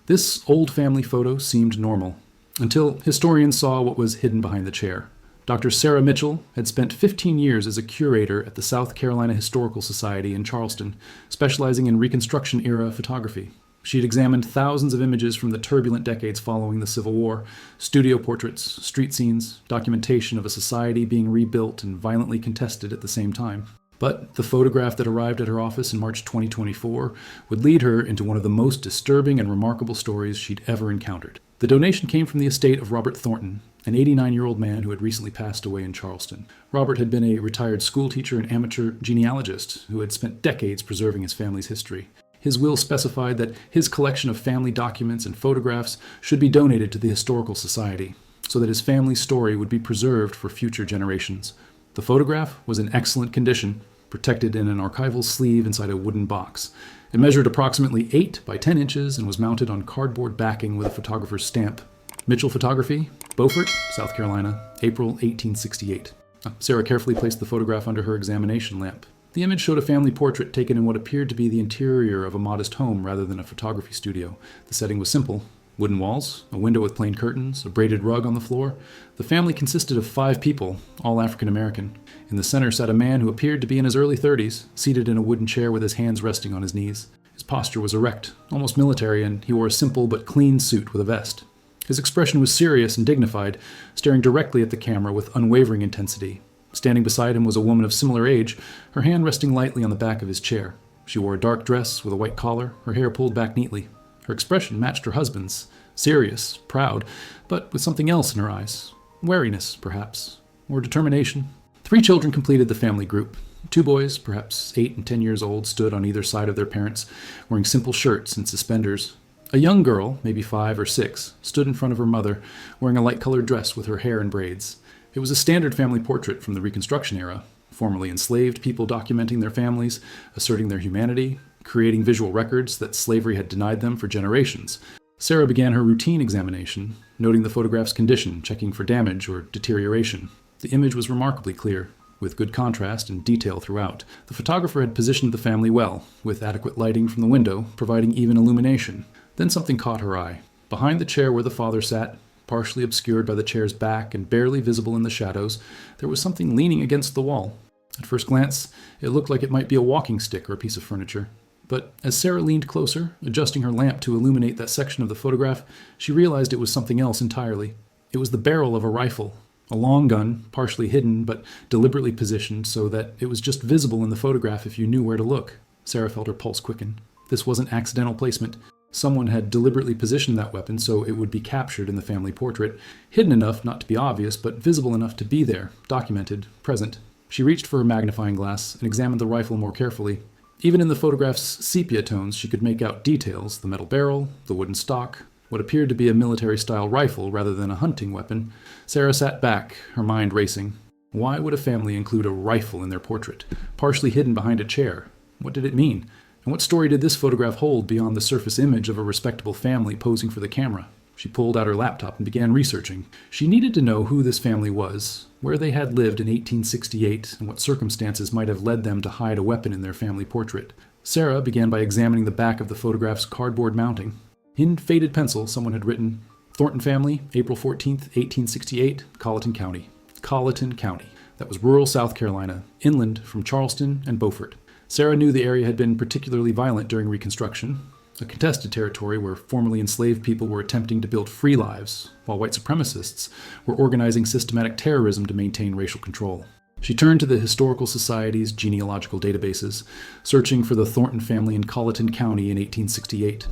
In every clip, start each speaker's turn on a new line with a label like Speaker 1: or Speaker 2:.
Speaker 1: This old family photo seemed normal, until historians saw what was hidden behind the chair. Dr. Sarah Mitchell had spent 15 years as a curator at the South Carolina Historical Society in Charleston, specializing in Reconstruction-era photography. She had examined thousands of images from the turbulent decades following the Civil War, studio portraits, street scenes, documentation of a society being rebuilt and violently contested at the same time. But the photograph that arrived at her office in March 2024 would lead her into one of the most disturbing and remarkable stories she'd ever encountered. The donation came from the estate of Robert Thornton, an 89-year-old man who had recently passed away in Charleston. Robert had been a retired schoolteacher and amateur genealogist who had spent decades preserving his family's history. His will specified that his collection of family documents and photographs should be donated to the Historical Society, so that his family's story would be preserved for future generations. The photograph was in excellent condition, protected in an archival sleeve inside a wooden box. It measured approximately 8 by 10 inches and was mounted on cardboard backing with a photographer's stamp. Mitchell Photography, Beaufort, South Carolina, April 1868. Sarah carefully placed the photograph under her examination lamp. The image showed a family portrait taken in what appeared to be the interior of a modest home rather than a photography studio. The setting was simple. Wooden walls, a window with plain curtains, a braided rug on the floor. The family consisted of 5 people, all African American. In the center sat a man who appeared to be in his early 30s, seated in a wooden chair with his hands resting on his knees. His posture was erect, almost military, and he wore a simple but clean suit with a vest. His expression was serious and dignified, staring directly at the camera with unwavering intensity. Standing beside him was a woman of similar age, her hand resting lightly on the back of his chair. She wore a dark dress with a white collar, her hair pulled back neatly. Her expression matched her husband's, serious, proud, but with something else in her eyes. Wariness, perhaps, or determination. 3 children completed the family group. 2 boys, perhaps 8 and 10 years old, stood on either side of their parents, wearing simple shirts and suspenders. A young girl, maybe 5 or 6, stood in front of her mother, wearing a light-colored dress with her hair in braids. It was a standard family portrait from the Reconstruction era, formerly enslaved people documenting their families, asserting their humanity, creating visual records that slavery had denied them for generations. Sarah began her routine examination, noting the photograph's condition, checking for damage or deterioration. The image was remarkably clear, with good contrast and detail throughout. The photographer had positioned the family well, with adequate lighting from the window, providing even illumination. Then something caught her eye. Behind the chair where the father sat, partially obscured by the chair's back and barely visible in the shadows, there was something leaning against the wall. At first glance, it looked like it might be a walking stick or a piece of furniture. But as Sarah leaned closer, adjusting her lamp to illuminate that section of the photograph, she realized it was something else entirely. It was the barrel of a rifle, a long gun, partially hidden but deliberately positioned so that it was just visible in the photograph if you knew where to look. Sarah felt her pulse quicken. This wasn't accidental placement. Someone had deliberately positioned that weapon so it would be captured in the family portrait, hidden enough not to be obvious, but visible enough to be there, documented, present. She reached for her magnifying glass and examined the rifle more carefully. Even in the photograph's sepia tones, she could make out details: the metal barrel, the wooden stock, what appeared to be a military-style rifle rather than a hunting weapon. Sarah sat back, her mind racing. Why would a family include a rifle in their portrait, partially hidden behind a chair? What did it mean? And what story did this photograph hold beyond the surface image of a respectable family posing for the camera? She pulled out her laptop and began researching. She needed to know who this family was, where they had lived in 1868, and what circumstances might have led them to hide a weapon in their family portrait. Sarah began by examining the back of the photograph's cardboard mounting. In faded pencil, someone had written, "Thornton family, April 14th, 1868, Colleton County." Colleton County. That was rural South Carolina, inland from Charleston and Beaufort. Sarah knew the area had been particularly violent during Reconstruction, a contested territory where formerly enslaved people were attempting to build free lives, while white supremacists were organizing systematic terrorism to maintain racial control. She turned to the Historical Society's genealogical databases, searching for the Thornton family in Colleton County in 1868.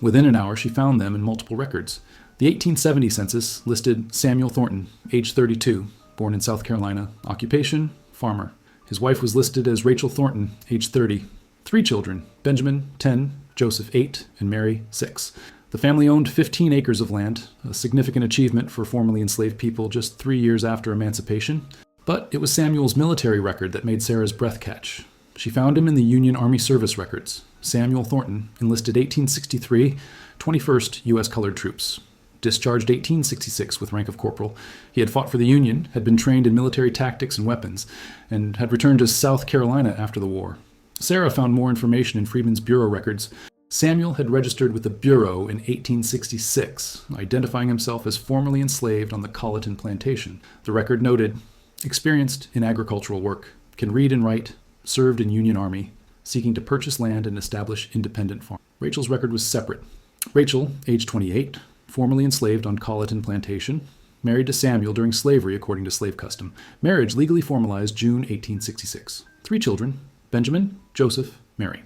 Speaker 1: Within an hour, she found them in multiple records. The 1870 census listed Samuel Thornton, age 32, born in South Carolina, occupation, farmer. His wife was listed as Rachel Thornton, age 30. 3 children, Benjamin, 10, Joseph, 8, and Mary, 6. The family owned 15 acres of land, a significant achievement for formerly enslaved people just 3 years after emancipation. But it was Samuel's military record that made Sarah's breath catch. She found him in the Union Army Service records. Samuel Thornton, enlisted 1863, 21st U.S. Colored Troops. Discharged 1866 with rank of corporal. He had fought for the Union, had been trained in military tactics and weapons, and had returned to South Carolina after the war. Sarah found more information in Freedmen's Bureau records. Samuel had registered with the Bureau in 1866, identifying himself as formerly enslaved on the Colleton plantation. The record noted, experienced in agricultural work, can read and write, served in Union Army, seeking to purchase land and establish independent farms. Rachel's record was separate. Rachel, age 28, formerly enslaved on Colleton plantation, married to Samuel during slavery according to slave custom. Marriage legally formalized June 1866. 3 children, Benjamin, Joseph, Mary.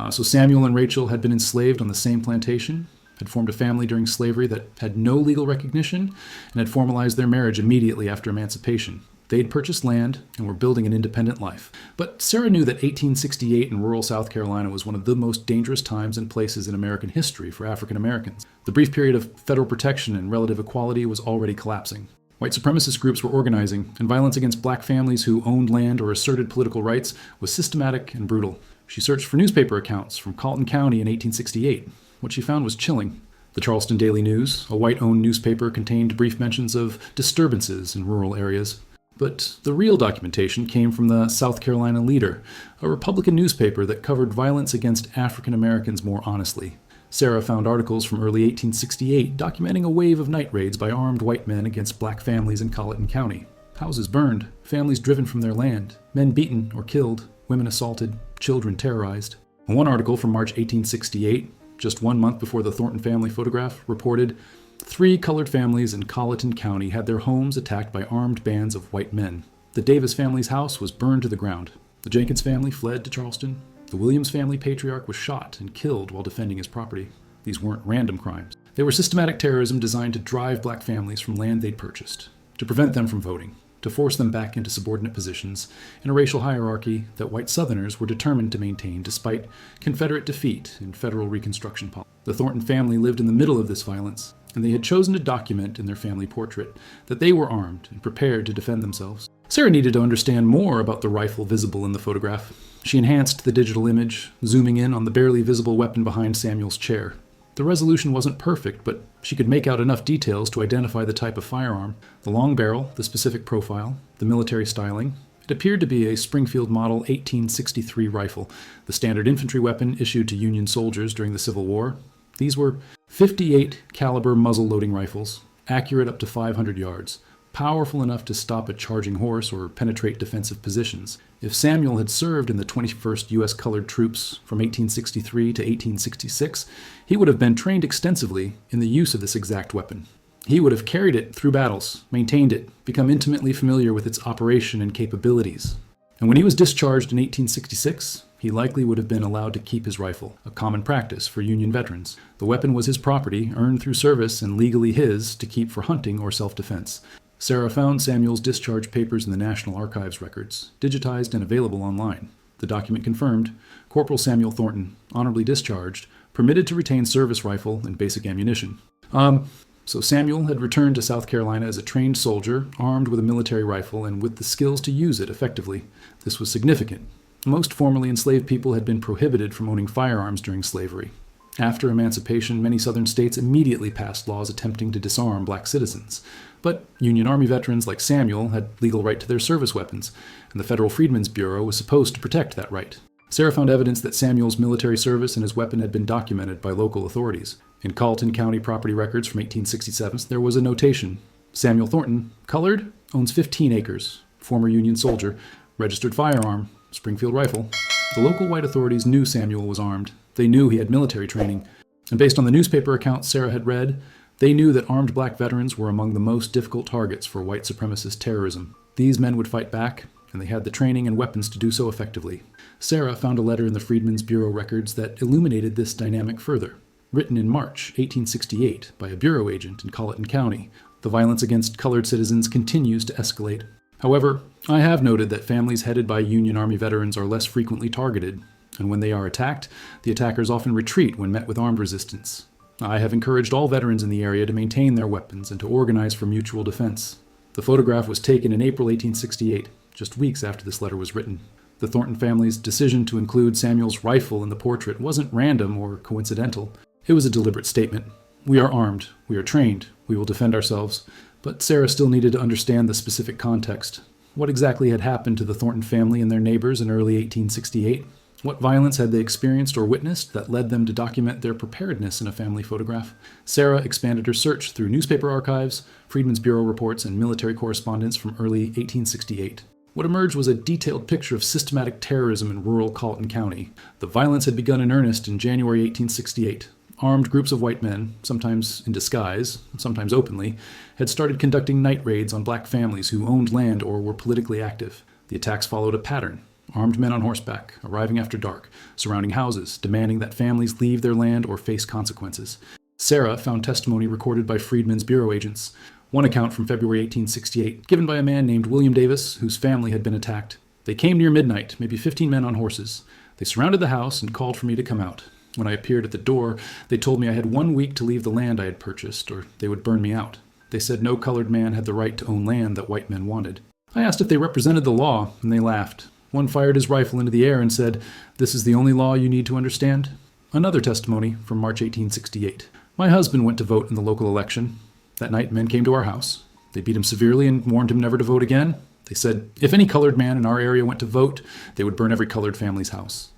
Speaker 1: So Samuel and Rachel had been enslaved on the same plantation, had formed a family during slavery that had no legal recognition, and had formalized their marriage immediately after emancipation. They'd purchased land and were building an independent life. But Sarah knew that 1868 in rural South Carolina was one of the most dangerous times and places in American history for African Americans. The brief period of federal protection and relative equality was already collapsing. White supremacist groups were organizing, and violence against black families who owned land or asserted political rights was systematic and brutal. She searched for newspaper accounts from Colleton County in 1868. What she found was chilling. The Charleston Daily News, a white-owned newspaper, contained brief mentions of disturbances in rural areas. But the real documentation came from the South Carolina Leader, a Republican newspaper that covered violence against African Americans more honestly. Sarah found articles from early 1868 documenting a wave of night raids by armed white men against black families in Colleton County. Houses burned, families driven from their land, men beaten or killed, women assaulted, children terrorized. One article from March 1868, just 1 month before the Thornton family photograph, reported 3 colored families in Colleton County had their homes attacked by armed bands of white men. The Davis family's house was burned to the ground. The Jenkins family fled to Charleston. The Williams family patriarch was shot and killed while defending his property. These weren't random crimes. They were systematic terrorism designed to drive black families from land they'd purchased, to prevent them from voting, to force them back into subordinate positions in a racial hierarchy that white Southerners were determined to maintain despite Confederate defeat in federal reconstruction policy. The Thornton family lived in the middle of this violence, and they had chosen to document in their family portrait that they were armed and prepared to defend themselves. Sarah needed to understand more about the rifle visible in the photograph. She enhanced the digital image, zooming in on the barely visible weapon behind Samuel's chair. The resolution wasn't perfect, but she could make out enough details to identify the type of firearm, the long barrel, the specific profile, the military styling. It appeared to be a Springfield Model 1863 rifle, the standard infantry weapon issued to Union soldiers during the Civil War. These were 58 caliber muzzle-loading rifles, accurate up to 500 yards, powerful enough to stop a charging horse or penetrate defensive positions. If Samuel had served in the 21st U.S. Colored Troops from 1863 to 1866, he would have been trained extensively in the use of this exact weapon. He would have carried it through battles, maintained it, become intimately familiar with its operation and capabilities. And when he was discharged in 1866, he likely would have been allowed to keep his rifle, a common practice for Union veterans. The weapon was his property, earned through service and legally his to keep for hunting or self-defense. Sarah found Samuel's discharge papers in the National Archives records, digitized and available online. The document confirmed, Corporal Samuel Thornton, honorably discharged, permitted to retain service rifle and basic ammunition. So Samuel had returned to South Carolina as a trained soldier, armed with a military rifle and with the skills to use it effectively. This was significant. Most formerly enslaved people had been prohibited from owning firearms during slavery. After emancipation, many Southern states immediately passed laws attempting to disarm black citizens. But Union Army veterans like Samuel had legal right to their service weapons, and the Federal Freedmen's Bureau was supposed to protect that right. Sarah found evidence that Samuel's military service and his weapon had been documented by local authorities. In Colleton County property records from 1867, there was a notation. Samuel Thornton, colored, owns 15 acres, former Union soldier, registered firearm, Springfield rifle. The local white authorities knew Samuel was armed. They knew he had military training. And based on the newspaper accounts Sarah had read, they knew that armed black veterans were among the most difficult targets for white supremacist terrorism. These men would fight back, and they had the training and weapons to do so effectively. Sarah found a letter in the Freedmen's Bureau records that illuminated this dynamic further. Written in March 1868 by a bureau agent in Colleton County, the violence against colored citizens continues to escalate. However, I have noted that families headed by Union Army veterans are less frequently targeted, and when they are attacked, the attackers often retreat when met with armed resistance. I have encouraged all veterans in the area to maintain their weapons and to organize for mutual defense. The photograph was taken in April 1868, just weeks after this letter was written. The Thornton family's decision to include Samuel's rifle in the portrait wasn't random or coincidental. It was a deliberate statement. We are armed, we are trained, we will defend ourselves. But Sarah still needed to understand the specific context. What exactly had happened to the Thornton family and their neighbors in early 1868? What violence had they experienced or witnessed that led them to document their preparedness in a family photograph? Sarah expanded her search through newspaper archives, Freedmen's Bureau reports, and military correspondence from early 1868. What emerged was a detailed picture of systematic terrorism in rural Colleton County. The violence had begun in earnest in January 1868. Armed groups of white men, sometimes in disguise, sometimes openly, had started conducting night raids on black families who owned land or were politically active. The attacks followed a pattern. Armed men on horseback, arriving after dark, surrounding houses, demanding that families leave their land or face consequences. Sarah found testimony recorded by Freedmen's Bureau agents. One account from February 1868, given by a man named William Davis, whose family had been attacked. They came near midnight, maybe 15 men on horses. They surrounded the house and called for me to come out. When I appeared at the door, they told me I had 1 week to leave the land I had purchased, or they would burn me out. They said no colored man had the right to own land that white men wanted. I asked if they represented the law, and they laughed. One fired his rifle into the air and said, "This is the only law you need to understand?" Another testimony from March 1868. My husband went to vote in the local election. That night, men came to our house. They beat him severely and warned him never to vote again. They said if any colored man in our area went to vote, they would burn every colored family's house.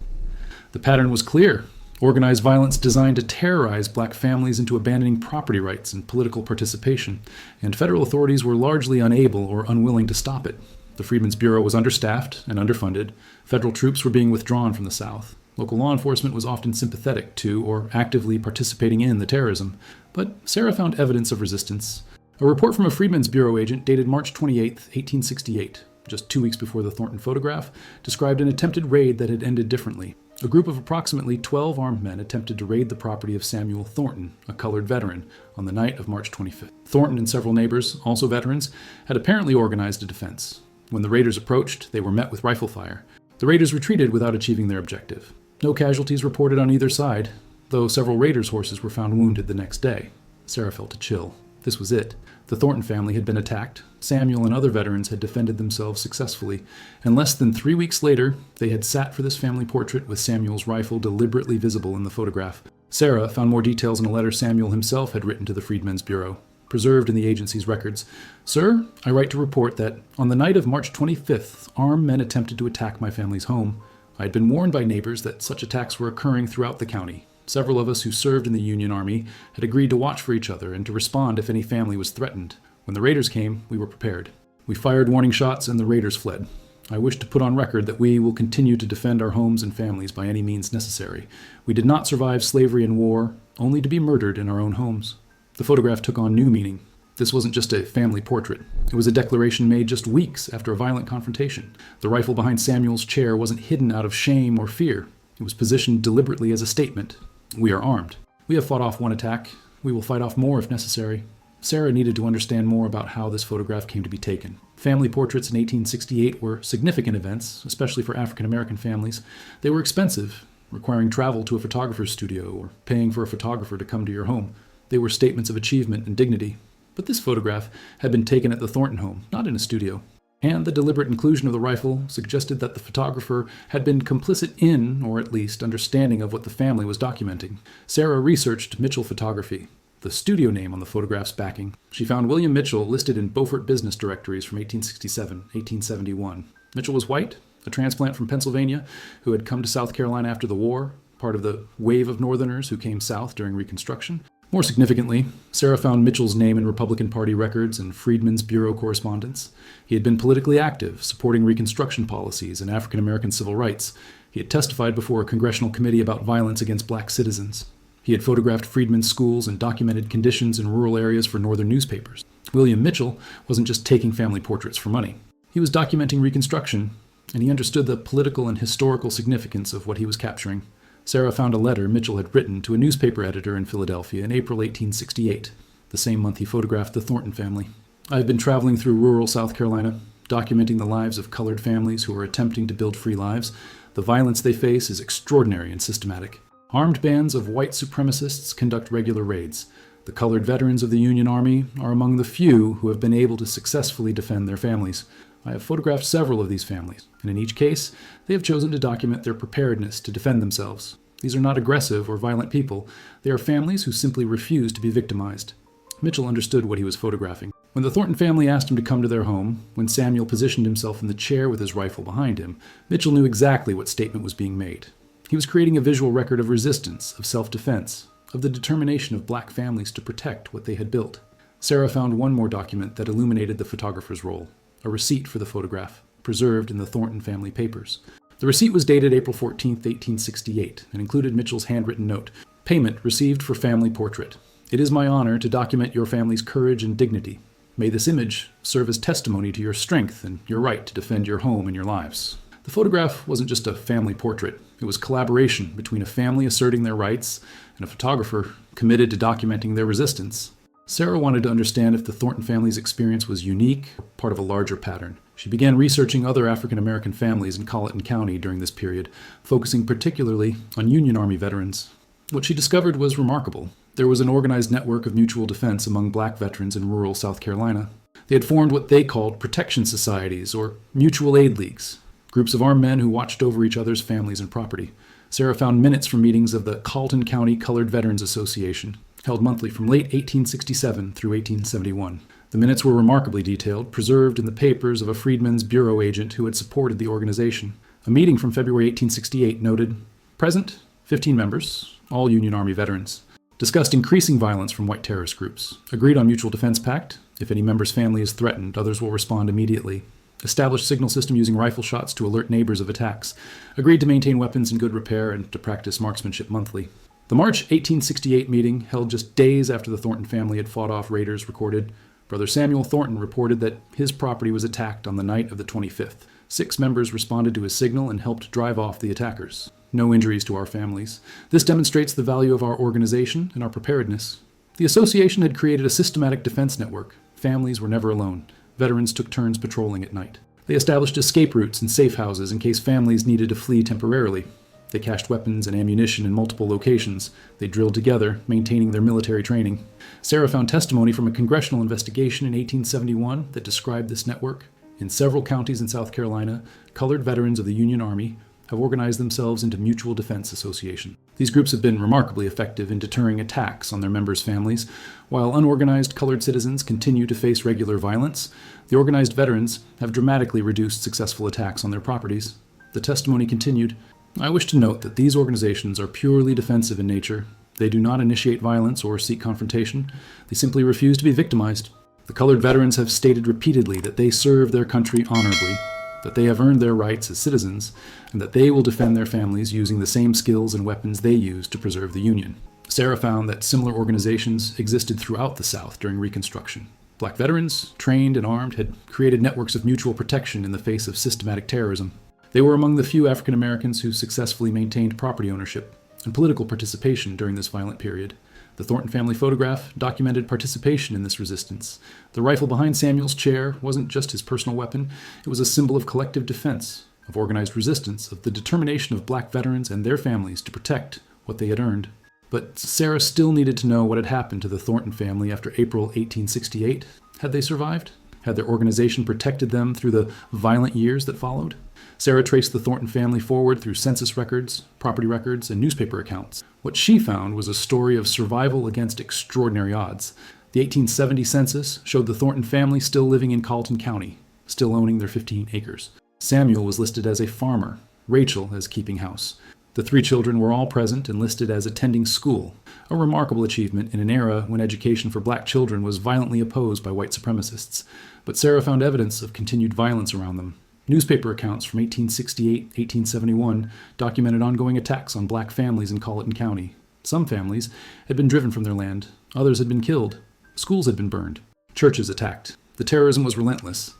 Speaker 1: The pattern was clear. Organized violence designed to terrorize black families into abandoning property rights and political participation, and federal authorities were largely unable or unwilling to stop it. The Freedmen's Bureau was understaffed and underfunded. Federal troops were being withdrawn from the South. Local law enforcement was often sympathetic to or actively participating in the terrorism. But Sarah found evidence of resistance. A report from a Freedmen's Bureau agent dated March 28, 1868, just 2 weeks before the Thornton photograph, described an attempted raid that had ended differently. A group of approximately 12 armed men attempted to raid the property of Samuel Thornton, a colored veteran, on the night of March 25th. Thornton and several neighbors, also veterans, had apparently organized a defense. When the raiders approached, they were met with rifle fire. The raiders retreated without achieving their objective. No casualties reported on either side, though several raiders' horses were found wounded the next day. Sarah felt a chill. This was it. The Thornton family had been attacked. Samuel and other veterans had defended themselves successfully, and less than 3 weeks later, they had sat for this family portrait with Samuel's rifle deliberately visible in the photograph. Sarah found more details in a letter Samuel himself had written to the Freedmen's Bureau, preserved in the agency's records. "Sir, I write to report that on the night of March 25th, armed men attempted to attack my family's home. I had been warned by neighbors that such attacks were occurring throughout the county. Several of us who served in the Union Army had agreed to watch for each other and to respond if any family was threatened. When the raiders came, we were prepared. We fired warning shots and the raiders fled. I wish to put on record that we will continue to defend our homes and families by any means necessary. We did not survive slavery and war, only to be murdered in our own homes." The photograph took on new meaning. This wasn't just a family portrait. It was a declaration made just weeks after a violent confrontation. The rifle behind Samuel's chair wasn't hidden out of shame or fear. It was positioned deliberately as a statement. We are armed. We have fought off one attack. We will fight off more if necessary. Sarah needed to understand more about how this photograph came to be taken. Family portraits in 1868 were significant events, especially for African American families. They were expensive, requiring travel to a photographer's studio or paying for a photographer to come to your home. They were statements of achievement and dignity. But this photograph had been taken at the Thornton home, not in a studio. And the deliberate inclusion of the rifle suggested that the photographer had been complicit in, or at least understanding of what the family was documenting. Sarah researched Mitchell Photography, the studio name on the photograph's backing. She found William Mitchell listed in Beaufort business directories from 1867, 1871. Mitchell was white, a transplant from Pennsylvania, who had come to South Carolina after the war, part of the wave of Northerners who came south during Reconstruction. More significantly, Sarah found Mitchell's name in Republican Party records and Freedmen's Bureau correspondence. He had been politically active, supporting Reconstruction policies and African American civil rights. He had testified before a congressional committee about violence against black citizens. He had photographed freedmen's schools and documented conditions in rural areas for northern newspapers. William Mitchell wasn't just taking family portraits for money. He was documenting Reconstruction, and he understood the political and historical significance of what he was capturing. Sarah found a letter Mitchell had written to a newspaper editor in Philadelphia in April 1868, the same month he photographed the Thornton family. "I have been traveling through rural South Carolina, documenting the lives of colored families who are attempting to build free lives. The violence they face is extraordinary and systematic. Armed bands of white supremacists conduct regular raids. The colored veterans of the Union Army are among the few who have been able to successfully defend their families. I have photographed several of these families, and in each case, they have chosen to document their preparedness to defend themselves. These are not aggressive or violent people. They are families who simply refuse to be victimized." Mitchell understood what he was photographing. When the Thornton family asked him to come to their home, when Samuel positioned himself in the chair with his rifle behind him, Mitchell knew exactly what statement was being made. He was creating a visual record of resistance, of self-defense, of the determination of black families to protect what they had built. Sarah found one more document that illuminated the photographer's role, a receipt for the photograph, preserved in the Thornton family papers. The receipt was dated April 14, 1868, and included Mitchell's handwritten note, "Payment received for family portrait. It is my honor to document your family's courage and dignity. May this image serve as testimony to your strength and your right to defend your home and your lives." The photograph wasn't just a family portrait. It was collaboration between a family asserting their rights and a photographer committed to documenting their resistance. Sarah wanted to understand if the Thornton family's experience was unique or part of a larger pattern. She began researching other African American families in Colleton County during this period, focusing particularly on Union Army veterans. What she discovered was remarkable. There was an organized network of mutual defense among black veterans in rural South Carolina. They had formed what they called protection societies or mutual aid leagues, groups of armed men who watched over each other's families and property. Sarah found minutes from meetings of the Colleton County Colored Veterans Association, held monthly from late 1867 through 1871. The minutes were remarkably detailed, preserved in the papers of a Freedmen's Bureau agent who had supported the organization. A meeting from February 1868 noted, "Present, 15 members, all Union Army veterans. Discussed increasing violence from white terrorist groups. Agreed on mutual defense pact. If any member's family is threatened, others will respond immediately. Established signal system using rifle shots to alert neighbors of attacks. Agreed to maintain weapons in good repair and to practice marksmanship monthly." The March 1868 meeting, held just days after the Thornton family had fought off raiders, recorded, "Brother Samuel Thornton reported that his property was attacked on the night of the 25th. 6 members responded to his signal and helped drive off the attackers. No injuries to our families. This demonstrates the value of our organization and our preparedness." The association had created a systematic defense network. Families were never alone. Veterans took turns patrolling at night. They established escape routes and safe houses in case families needed to flee temporarily. They cached weapons and ammunition in multiple locations. They drilled together, maintaining their military training. Sarah found testimony from a congressional investigation in 1871 that described this network. In several counties in South Carolina, colored veterans of the Union Army have organized themselves into mutual defense associations. These groups have been remarkably effective in deterring attacks on their members' families. While unorganized colored citizens continue to face regular violence, the organized veterans have dramatically reduced successful attacks on their properties. The testimony continued, "I wish to note that these organizations are purely defensive in nature. They do not initiate violence or seek confrontation. They simply refuse to be victimized. The colored veterans have stated repeatedly that they serve their country honorably, that they have earned their rights as citizens, and that they will defend their families using the same skills and weapons they use to preserve the Union." Sarah found that similar organizations existed throughout the South during Reconstruction. Black veterans, trained and armed, had created networks of mutual protection in the face of systematic terrorism. They were among the few African Americans who successfully maintained property ownership and political participation during this violent period. The Thornton family photograph documented participation in this resistance. The rifle behind Samuel's chair wasn't just his personal weapon, it was a symbol of collective defense, of organized resistance, of the determination of black veterans and their families to protect what they had earned. But Sarah still needed to know what had happened to the Thornton family after April 1868. Had they survived? Had their organization protected them through the violent years that followed? Sarah traced the Thornton family forward through census records, property records, and newspaper accounts. What she found was a story of survival against extraordinary odds. The 1870 census showed the Thornton family still living in Colleton County, still owning their 15 acres. Samuel was listed as a farmer, Rachel as keeping house. The 3 children were all present and listed as attending school, a remarkable achievement in an era when education for black children was violently opposed by white supremacists. But Sarah found evidence of continued violence around them. Newspaper accounts from 1868, 1871 documented ongoing attacks on black families in Colleton County. Some families had been driven from their land, others had been killed, schools had been burned, churches attacked. The terrorism was relentless.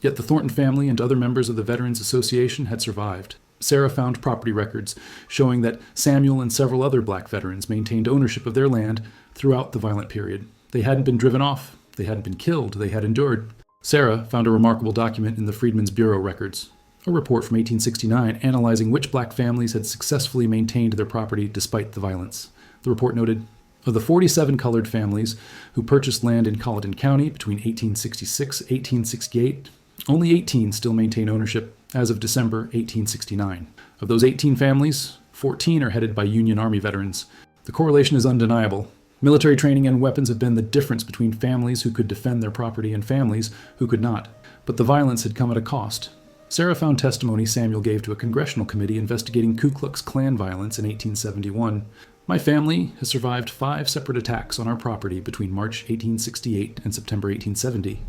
Speaker 1: Yet the Thornton family and other members of the Veterans Association had survived. Sarah found property records showing that Samuel and several other black veterans maintained ownership of their land throughout the violent period. They hadn't been driven off, they hadn't been killed, they had endured. Sarah found a remarkable document in the Freedmen's Bureau records, a report from 1869 analyzing which black families had successfully maintained their property despite the violence. The report noted, of the 47 colored families who purchased land in Colleton County between 1866 and 1868, only 18 still maintain ownership as of December 1869. Of those 18 families, 14 are headed by Union Army veterans. The correlation is undeniable. Military training and weapons have been the difference between families who could defend their property and families who could not. But the violence had come at a cost. Sarah found testimony Samuel gave to a congressional committee investigating Ku Klux Klan violence in 1871. My family has survived 5 separate attacks on our property between March 1868 and September 1870.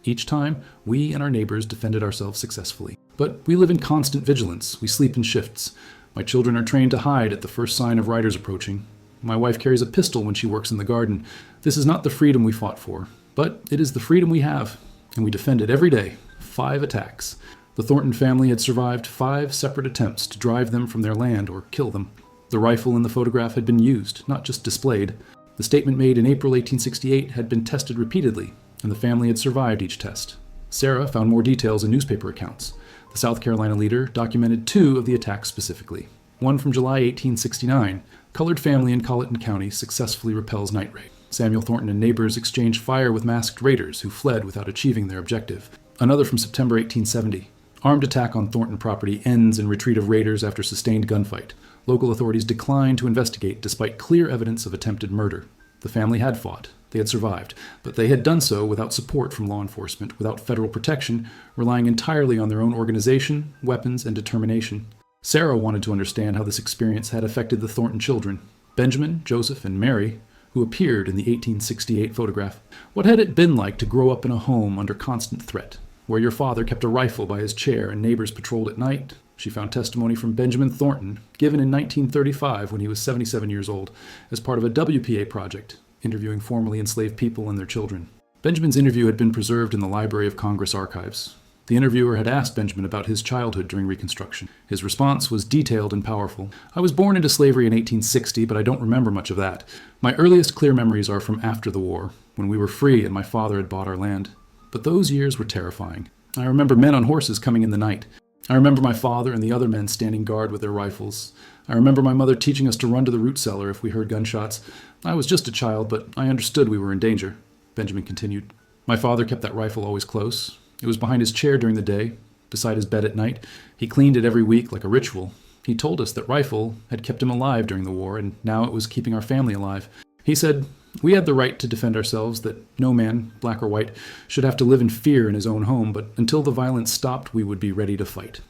Speaker 1: Each time, we and our neighbors defended ourselves successfully. But we live in constant vigilance. We sleep in shifts. My children are trained to hide at the first sign of riders approaching. My wife carries a pistol when she works in the garden. This is not the freedom we fought for, but it is the freedom we have, and we defend it every day. 5 attacks. The Thornton family had survived 5 separate attempts to drive them from their land or kill them. The rifle in the photograph had been used, not just displayed. The statement made in April 1868 had been tested repeatedly, and the family had survived each test. Sarah found more details in newspaper accounts. The South Carolina Leader documented 2 of the attacks specifically. One from July 1869. Colored family in Colleton County successfully repels night raid. Samuel Thornton and neighbors exchanged fire with masked raiders who fled without achieving their objective. Another from September 1870. Armed attack on Thornton property ends in retreat of raiders after sustained gunfight. Local authorities declined to investigate despite clear evidence of attempted murder. The family had fought. They had survived, but they had done so without support from law enforcement, without federal protection, relying entirely on their own organization, weapons, and determination. Sarah wanted to understand how this experience had affected the Thornton children, Benjamin, Joseph, and Mary, who appeared in the 1868 photograph. What had it been like to grow up in a home under constant threat, where your father kept a rifle by his chair and neighbors patrolled at night? She found testimony from Benjamin Thornton, given in 1935 when he was 77 years old, as part of a WPA project, interviewing formerly enslaved people and their children. Benjamin's interview had been preserved in the Library of Congress archives. The interviewer had asked Benjamin about his childhood during Reconstruction. His response was detailed and powerful. "I was born into slavery in 1860, but I don't remember much of that. My earliest clear memories are from after the war, when we were free and my father had bought our land. But those years were terrifying. I remember men on horses coming in the night. I remember my father and the other men standing guard with their rifles. I remember my mother teaching us to run to the root cellar if we heard gunshots. I was just a child, but I understood we were in danger," Benjamin continued. "My father kept that rifle always close. It was behind his chair during the day, beside his bed at night. He cleaned it every week like a ritual. He told us that rifle had kept him alive during the war, and now it was keeping our family alive. He said we had the right to defend ourselves, that no man, black or white, should have to live in fear in his own home, but until the violence stopped, we would be ready to fight."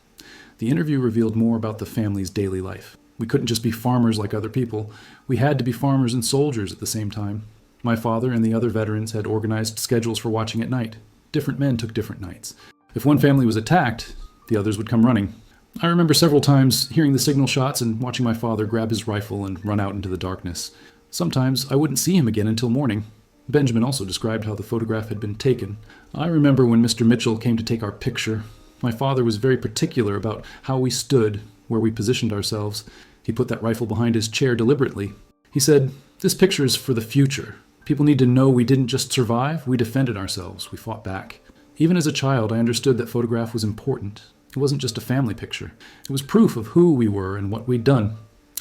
Speaker 1: The interview revealed more about the family's daily life. We couldn't just be farmers like other people. We had to be farmers and soldiers at the same time. My father and the other veterans had organized schedules for watching at night. Different men took different nights. If one family was attacked, the others would come running. I remember several times hearing the signal shots and watching my father grab his rifle and run out into the darkness. Sometimes I wouldn't see him again until morning. Benjamin also described how the photograph had been taken. "I remember when Mr. Mitchell came to take our picture. My father was very particular about how we stood, where we positioned ourselves. He put that rifle behind his chair deliberately. He said, 'This picture is for the future. People need to know we didn't just survive, we defended ourselves, we fought back.' Even as a child, I understood that photograph was important. It wasn't just a family picture. It was proof of who we were and what we'd done."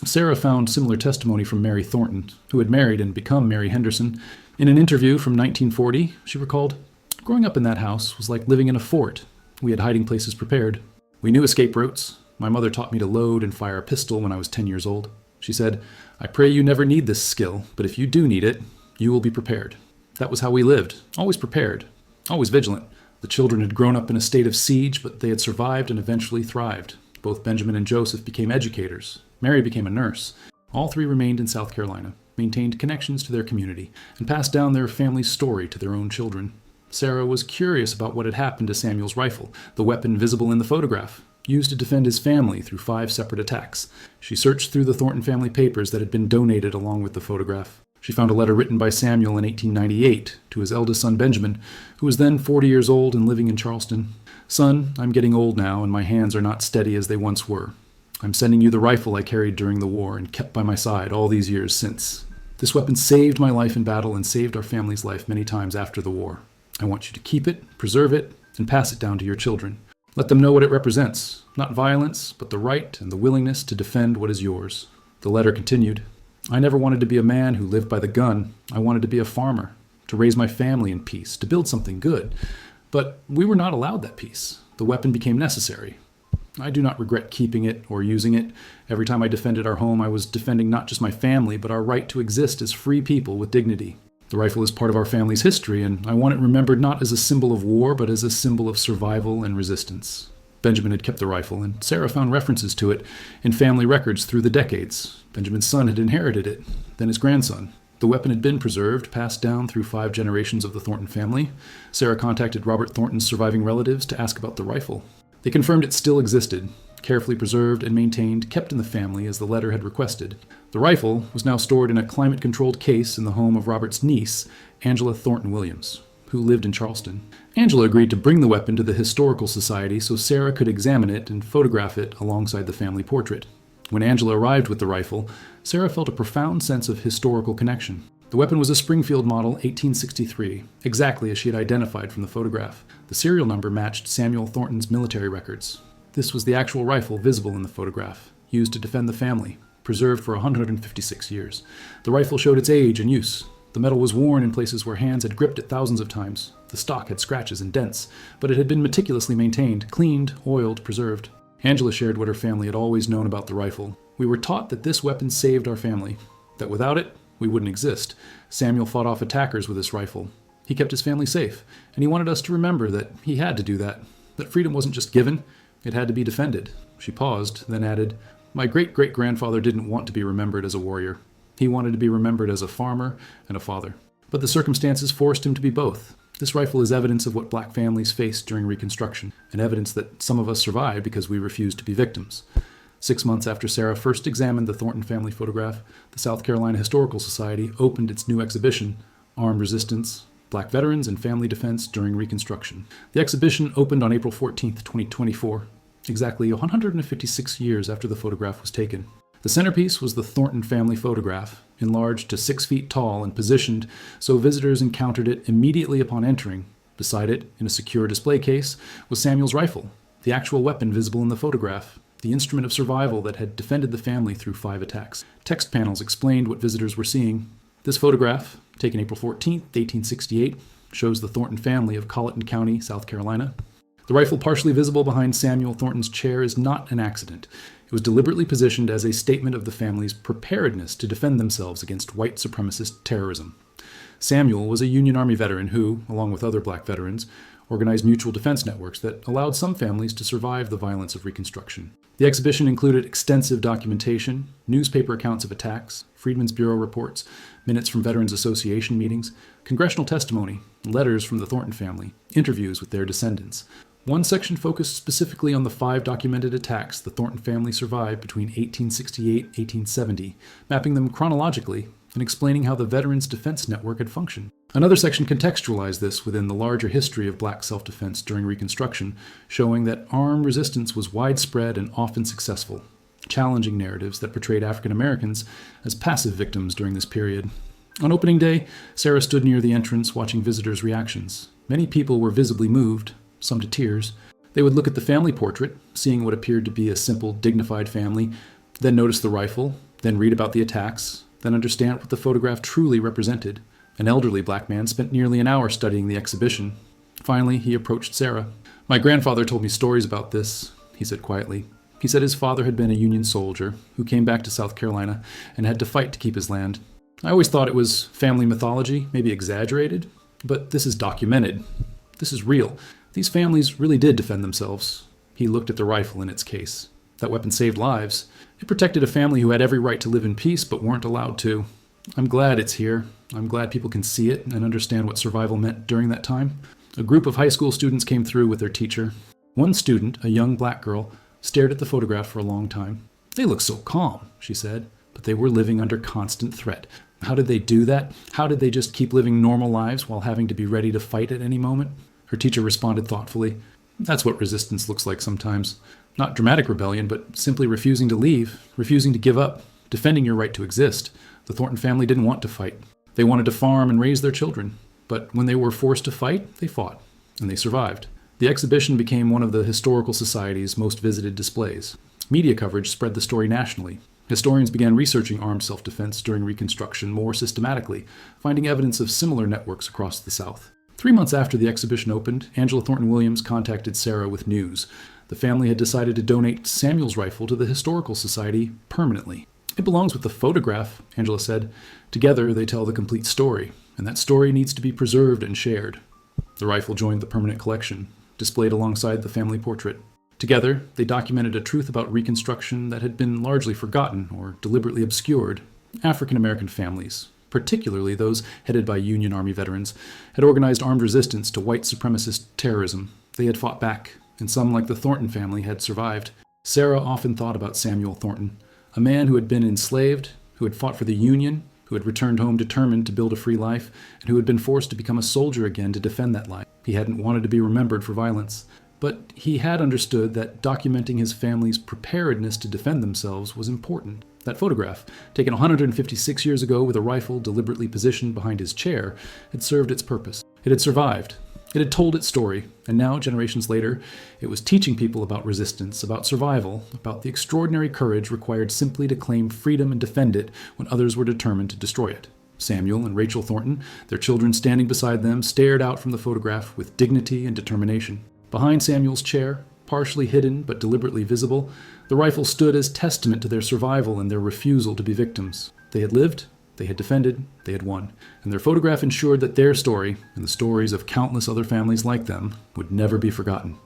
Speaker 1: Sarah found similar testimony from Mary Thornton, who had married and become Mary Henderson. In an interview from 1940, she recalled, "Growing up in that house was like living in a fort. We had hiding places prepared. We knew escape routes. My mother taught me to load and fire a pistol when I was 10 years old. She said, 'I pray you never need this skill, but if you do need it, you will be prepared.' That was how we lived, always prepared, always vigilant. The children had grown up in a state of siege, but they had survived and eventually thrived. Both Benjamin and Joseph became educators. Mary became a nurse. All 3 remained in South Carolina, maintained connections to their community, and passed down their family's story to their own children. Sarah was curious about what had happened to Samuel's rifle, the weapon visible in the photograph, used to defend his family through 5 separate attacks. She searched through the Thornton family papers that had been donated along with the photograph. She found a letter written by Samuel in 1898 to his eldest son Benjamin, who was then 40 years old and living in Charleston. "Son, I'm getting old now, and my hands are not steady as they once were. I'm sending you the rifle I carried during the war and kept by my side all these years since. This weapon saved my life in battle and saved our family's life many times after the war. I want you to keep it, preserve it, and pass it down to your children. Let them know what it represents, not violence, but the right and the willingness to defend what is yours." The letter continued, "I never wanted to be a man who lived by the gun. I wanted to be a farmer, to raise my family in peace, to build something good. But we were not allowed that peace. The weapon became necessary. I do not regret keeping it or using it. Every time I defended our home, I was defending not just my family, but our right to exist as free people with dignity. The rifle is part of our family's history, and I want it remembered not as a symbol of war, but as a symbol of survival and resistance. Benjamin had kept the rifle, and Sarah found references to it in family records through the decades. Benjamin's son had inherited it, then his grandson. The weapon had been preserved, passed down through 5 generations of the Thornton family. Sarah contacted Robert Thornton's surviving relatives to ask about the rifle. They confirmed it still existed, carefully preserved and maintained, kept in the family as the letter had requested. The rifle was now stored in a climate-controlled case in the home of Robert's niece, Angela Thornton Williams, who lived in Charleston. Angela agreed to bring the weapon to the Historical Society so Sarah could examine it and photograph it alongside the family portrait. When Angela arrived with the rifle, Sarah felt a profound sense of historical connection. The weapon was a Springfield model 1863, exactly as she had identified from the photograph. The serial number matched Samuel Thornton's military records. This was the actual rifle visible in the photograph, used to defend the family, preserved for 156 years. The rifle showed its age and use. The metal was worn in places where hands had gripped it thousands of times. The stock had scratches and dents, but it had been meticulously maintained, cleaned, oiled, preserved. Angela shared what her family had always known about the rifle. We were taught that this weapon saved our family, that without it, we wouldn't exist. Samuel fought off attackers with this rifle. He kept his family safe, and he wanted us to remember that he had to do that freedom wasn't just given, it had to be defended. She paused, then added, "My great-great-grandfather didn't want to be remembered as a warrior. He wanted to be remembered as a farmer and a father. But the circumstances forced him to be both. This rifle is evidence of what black families faced during Reconstruction, and evidence that some of us survived because we refused to be victims." 6 months after Sarah first examined the Thornton family photograph, the South Carolina Historical Society opened its new exhibition, Armed Resistance, Black Veterans and Family Defense During Reconstruction. The exhibition opened on April 14, 2024, exactly 156 years after the photograph was taken. The centerpiece was the Thornton family photograph, enlarged to 6 feet tall and positioned so visitors encountered it immediately upon entering. Beside it, in a secure display case, was Samuel's rifle, the actual weapon visible in the photograph, the instrument of survival that had defended the family through 5 attacks. Text panels explained what visitors were seeing. This photograph, taken April 14, 1868, shows the Thornton family of Colleton County, South Carolina. The rifle partially visible behind Samuel Thornton's chair is not an accident. It was deliberately positioned as a statement of the family's preparedness to defend themselves against white supremacist terrorism. Samuel was a Union Army veteran who, along with other black veterans, organized mutual defense networks that allowed some families to survive the violence of Reconstruction. The exhibition included extensive documentation, newspaper accounts of attacks, Freedmen's Bureau reports, minutes from Veterans Association meetings, congressional testimony, letters from the Thornton family, interviews with their descendants. One section focused specifically on the 5 documented attacks the Thornton family survived between 1868 and 1870, mapping them chronologically and explaining how the Veterans Defense Network had functioned. Another section contextualized this within the larger history of black self-defense during Reconstruction, showing that armed resistance was widespread and often successful, challenging narratives that portrayed African Americans as passive victims during this period. On opening day, Sarah stood near the entrance watching visitors' reactions. Many people were visibly moved, some to tears. They would look at the family portrait, seeing what appeared to be a simple, dignified family, then notice the rifle, then read about the attacks, then understand what the photograph truly represented. An elderly black man spent nearly an hour studying the exhibition. Finally, he approached Sarah. "My grandfather told me stories about this," he said quietly. He said his father had been a Union soldier who came back to South Carolina and had to fight to keep his land. "I always thought it was family mythology, maybe exaggerated, but this is documented. This is real. These families really did defend themselves." He looked at the rifle in its case. That weapon saved lives. It protected a family who had every right to live in peace but weren't allowed to. I'm glad it's here. I'm glad people can see it and understand what survival meant during that time. A group of high school students came through with their teacher. One student, a young black girl, stared at the photograph for a long time. "They look so calm," she said, "but they were living under constant threat. How did they do that? How did they just keep living normal lives while having to be ready to fight at any moment?" Her teacher responded thoughtfully, "That's what resistance looks like sometimes. Not dramatic rebellion, but simply refusing to leave, refusing to give up, defending your right to exist. The Thornton family didn't want to fight. They wanted to farm and raise their children. But when they were forced to fight, they fought, and they survived." The exhibition became one of the Historical Society's most visited displays. Media coverage spread the story nationally. Historians began researching armed self-defense during Reconstruction more systematically, finding evidence of similar networks across the South. 3 months after the exhibition opened, Angela Thornton Williams contacted Sarah with news. The family had decided to donate Samuel's rifle to the Historical Society permanently. "It belongs with the photograph," Angela said. "Together they tell the complete story, and that story needs to be preserved and shared." The rifle joined the permanent collection, displayed alongside the family portrait. Together, they documented a truth about Reconstruction that had been largely forgotten or deliberately obscured. African American families, particularly those headed by Union Army veterans, had organized armed resistance to white supremacist terrorism. They had fought back, and some, like the Thornton family, had survived. Sarah often thought about Samuel Thornton, a man who had been enslaved, who had fought for the Union, who had returned home determined to build a free life, and who had been forced to become a soldier again to defend that life. He hadn't wanted to be remembered for violence, but he had understood that documenting his family's preparedness to defend themselves was important. That photograph, taken 156 years ago with a rifle deliberately positioned behind his chair, had served its purpose. It had survived. It had told its story, and now, generations later, it was teaching people about resistance, about survival, about the extraordinary courage required simply to claim freedom and defend it when others were determined to destroy it. Samuel and Rachel Thornton, their children standing beside them, stared out from the photograph with dignity and determination. Behind Samuel's chair, partially hidden but deliberately visible, the rifle stood as testament to their survival and their refusal to be victims. They had lived, they had defended, they had won, and their photograph ensured that their story, and the stories of countless other families like them, would never be forgotten.